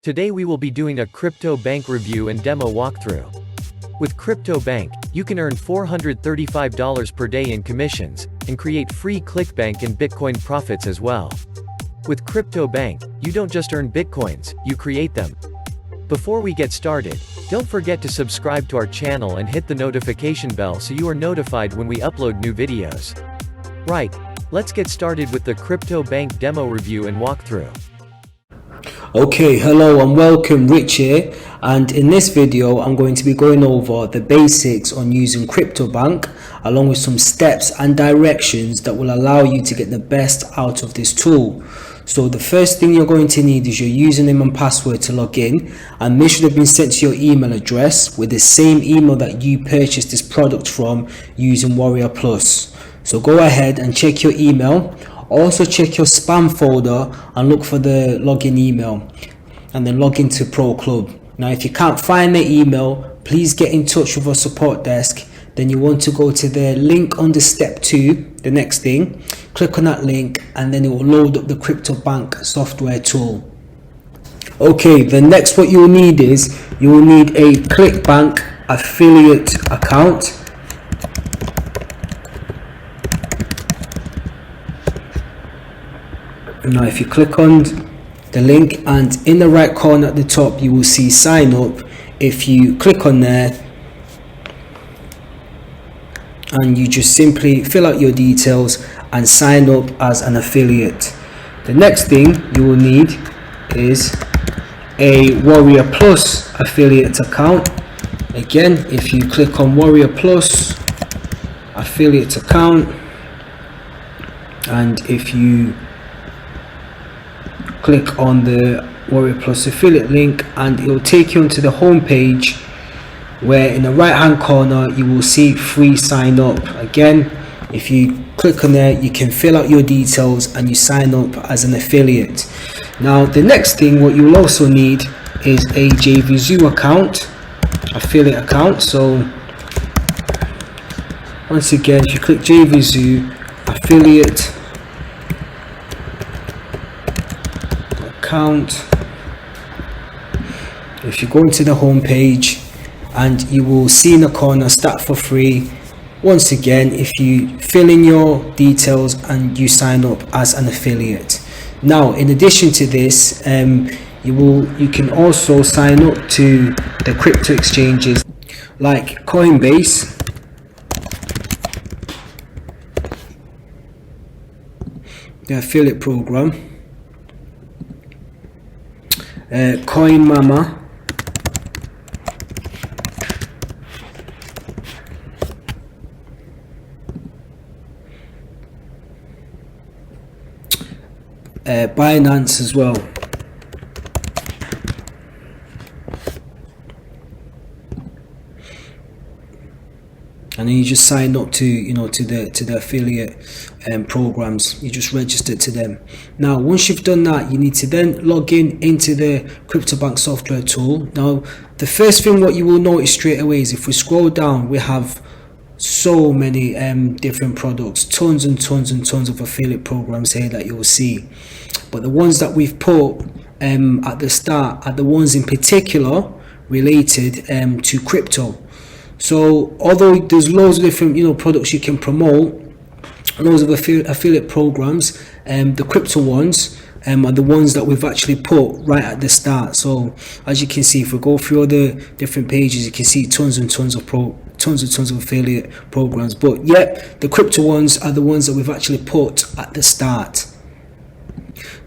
Today we will be doing a CryptoBank review and demo walkthrough. With CryptoBank, you can earn $435 per day in commissions, and create free ClickBank and Bitcoin profits as well. With CryptoBank, you don't just earn Bitcoins, you create them. Before we get started, don't forget to subscribe to our channel and hit the notification bell so you are notified when we upload new videos. Right, let's get started with the CryptoBank demo review and walkthrough. Okay, hello and welcome, Rich here, and in this video I'm going to be going over the basics on using CryptoBank along with some steps and directions that will allow you to get the best out of this tool. So the first thing you're going to need is your username and password to log in, and this should have been sent to your email address with the same email that you purchased this product from using Warrior Plus. So go ahead and check your email. Also check your spam folder and look for the login email and then log into Pro Club. Now if you can't find the email, please get in touch with our support desk. Then you want to go to the link under step 2, the next thing, click on that link and then it will load up the CryptoBank software tool. Okay, the next what you will need is you will need a ClickBank affiliate account. Now if you click on the link and in the right corner at the top you will see sign up. If you click on there and you just simply fill out your details and sign up as an affiliate. The next thing you will need is a Warrior Plus affiliate account. Again, if you click on Warrior Plus affiliate account and if you click on the Warrior Plus affiliate link and it will take you onto the home page where in the right hand corner you will see free sign up. Again, if you click on there you can fill out your details and you sign up as an affiliate. Now the next thing what you will also need is a JVZoo account, affiliate account. So once again if you click JVZoo affiliate account, if you go into the home page and you will see in the corner start for free. Once again if you fill in your details and you sign up as an affiliate. Now in addition to this you can also sign up to the crypto exchanges like Coinbase, the affiliate program, Coin Mama, Binance as well. And then you just sign up to the affiliate programs. You just register to them. Now once you've done that, you need to then log into the CryptoBank software tool. Now the first thing what you will notice straight away is if we scroll down we have so many different products, tons and tons and tons of affiliate programs here that you'll see, but the ones that we've put at the start are the ones in particular related to crypto. So although there's loads of different products you can promote, loads of affiliate programs, the crypto ones are the ones that we've actually put right at the start. So as you can see, if we go through all the different pages, you can see tons and tons of affiliate programs, but yet the crypto ones are the ones that we've actually put at the start.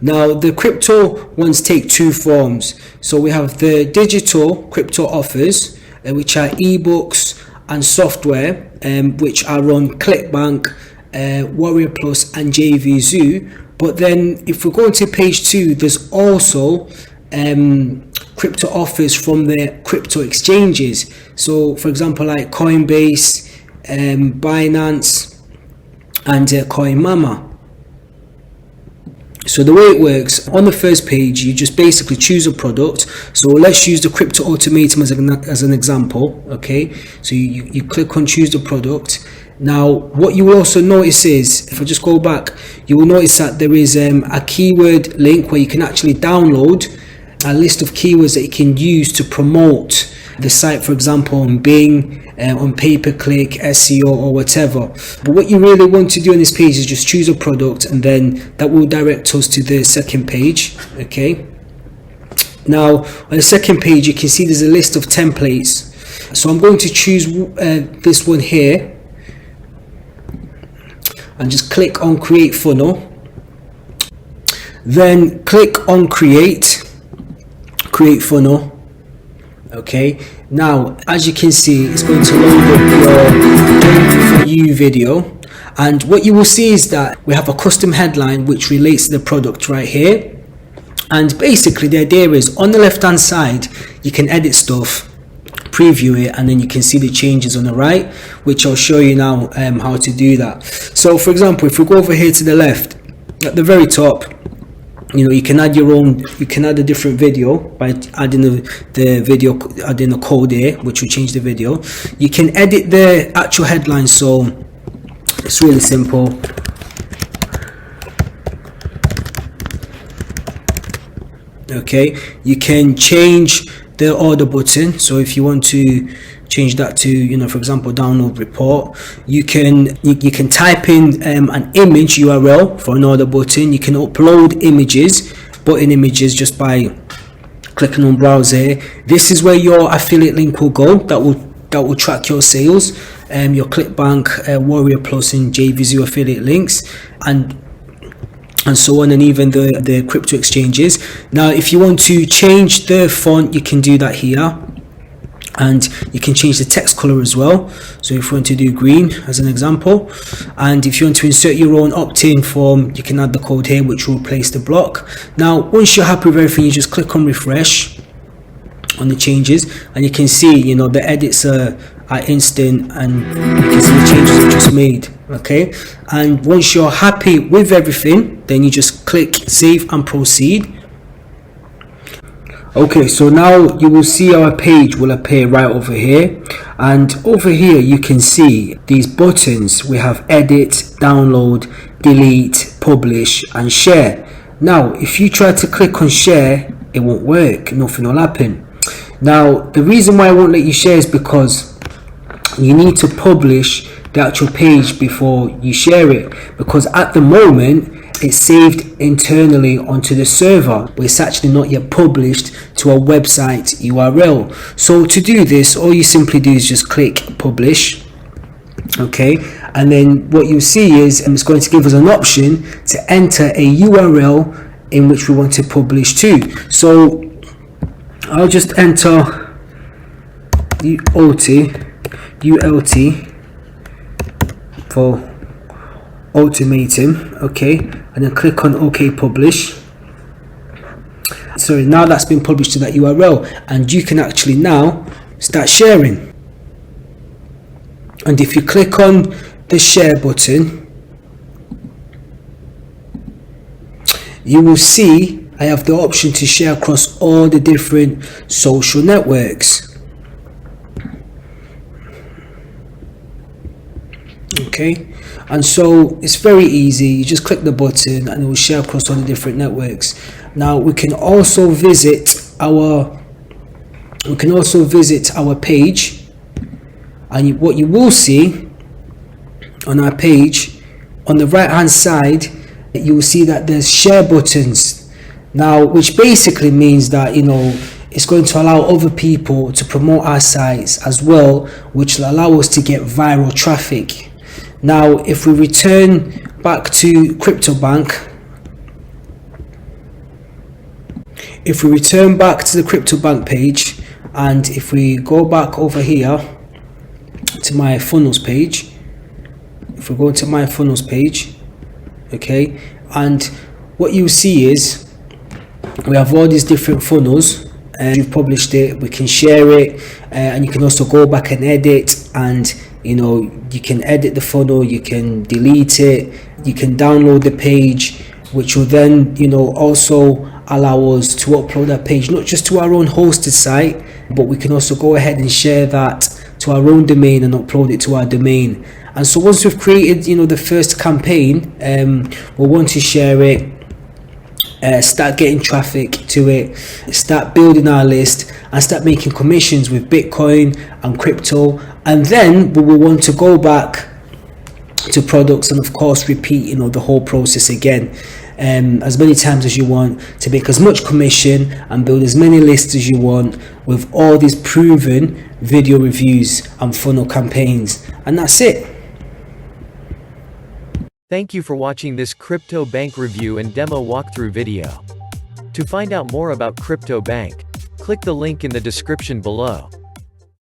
Now the crypto ones take two forms. So we have the digital crypto offers, which are ebooks and software, which are on ClickBank, Warrior Plus and JVZoo. But then if we go into page 2, there's also crypto offers from the crypto exchanges. So for example like Coinbase, Binance and Coin Mama. So the way it works, on the first page you just basically choose a product. So let's use the crypto automatum as an example. Okay, so you click on choose the product. Now what you will also notice is, if I just go back, you will notice that there is a keyword link where you can actually download a list of keywords that you can use to promote the site, for example on Bing, on pay-per-click, SEO or whatever. But what you really want to do on this page is just choose a product, and then that will direct us to the second page. Okay, now on the second page you can see there's a list of templates, so I'm going to choose this one here and just click on create funnel, then click on create funnel. Okay, now as you can see it's going to load up your Game For You video, and what you will see is that we have a custom headline which relates to the product right here. And basically the idea is on the left hand side you can edit stuff, preview it, and then you can see the changes on the right, which I'll show you now how to do that. So for example, if we go over here to the left at the very top, you know, you can add your own, you can add a different video by adding the video, adding a code here which will change the video. You can edit the actual headline, so it's really simple. Okay, you can change the order button, so if you want to change that to, you know, for example download report, you can type in an image URL for an order button. You can upload images, button images, just by clicking on browse here. This is where your affiliate link will go, that will track your sales, your ClickBank, Warrior Plus and JVZoo affiliate links, and so on, and even the crypto exchanges. Now if you want to change the font, you can do that here, and you can change the text color as well. So if you want to do green as an example, and if you want to insert your own opt-in form, you can add the code here which will replace the block. Now once you're happy with everything, you just click on refresh on the changes, and you can see, you know, the edits are instant, and you can see the changes I've just made. Okay, and once you're happy with everything, then you just click save and proceed. Okay, so now you will see our page will appear right over here, and over here you can see these buttons. We have edit, download, delete, publish and share. Now if you try to click on share, it won't work, nothing will happen. Now the reason why I won't let you share is because you need to publish the actual page before you share it, because at the moment it's saved internally onto the server, but it's actually not yet published to a website URL. So to do this, all you simply do is just click publish. Okay, and then what you see is it's going to give us an option to enter a URL in which we want to publish to. So I'll just enter ULT for ultimatum. Okay, and then click on OK publish. So now that's been published to that URL, and you can actually now start sharing. And if you click on the share button, you will see I have the option to share across all the different social networks. Okay, and so it's very easy. You just click the button and it will share across all the different networks. Now we can also visit our page, and what you will see on our page on the right hand side, you will see that there's share buttons now, which basically means that, you know, it's going to allow other people to promote our sites as well, which will allow us to get viral traffic. Now if we return back to CryptoBank, if we return back to the CryptoBank page, and if we go back over here to my funnels page, if we go to my funnels page, okay, and what you see is we have all these different funnels, and you've published it, we can share it, and you can also go back and edit, and you know, you can edit the funnel, you can delete it, you can download the page, which will then, you know, also allow us to upload that page not just to our own hosted site, but we can also go ahead and share that to our own domain and upload it to our domain. And so once we've created, you know, the first campaign, we'll want to share it start getting traffic to it, start building our list, and start making commissions with Bitcoin and crypto. And then we will want to go back to products and of course repeat the whole process again, as many times as you want, to make as much commission and build as many lists as you want with all these proven video reviews and funnel campaigns. And that's it. Thank you for watching this CryptoBank review and demo walkthrough video. To find out more about CryptoBank, click the link in the description below.